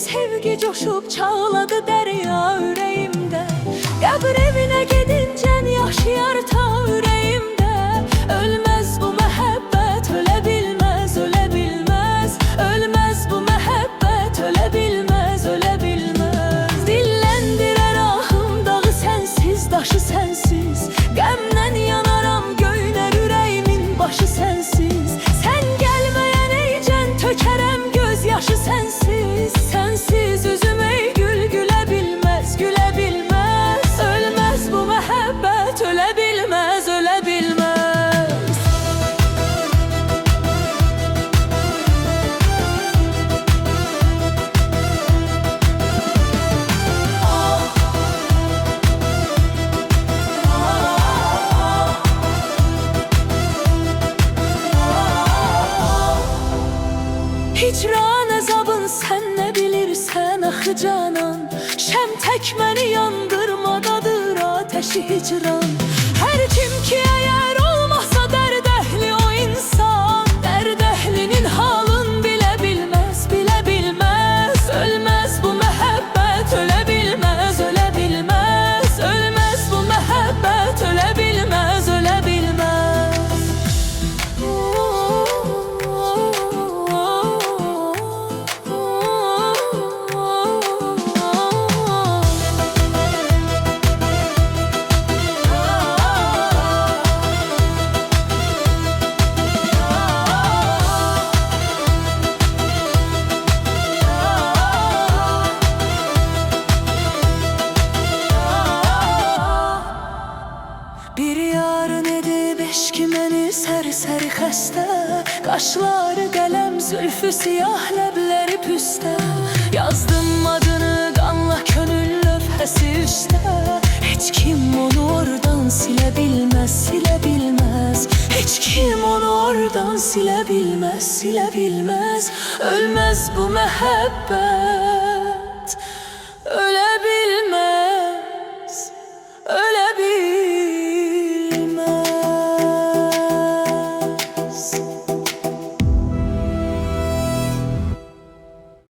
sevgi coşub çağladı dərya ürəyimdə. Qəbir evinə gedincən yaşayar ta ürəyimdə. Ölməz bu məhəbbət, ölə bilməz, ölə bilməz. Ölməz bu məhəbbət, ölə bilməz, ölə bilməz. Dilləndirər ahım dağı sənsiz, daşı sənsiz. Qəmdən yanaram, göynər ürəyimin başı sənsiz. Sən gəlməyən eycən tökərəm göz yaşı sənsiz. Sənsiz üzüm ey gül gülə bilməz, gülə bilməz. Ölməz bu məhəbbət, ölə bilməz, ölə bilməz. Hicran əzabın sən nə bilirsən axı canan. Şəm tək məni yandırmadadır ateşi hicran. Hər kim ki əgər olmasa dərd əhli o insan, dərd əhlinin halın bilə bilməz, bilə bilməz. Ölməz bu məhəbbət, ölə bilməz, ölə bilməz. Ölməz bu məhəbbət, ölə bilməz, ölə bilməz. Bir yarın edib eşki məni səri-səri xəstə. Qaşları qələm, zülfü siyah, ləbləri püstə. Yazdım adını qanla könül lövhəsi üstə. Heç kim onu oradan silə bilməz, silə bilməz. Heç kim onu oradan silə bilməz, silə bilməz. Ölməz bu məhəbbət.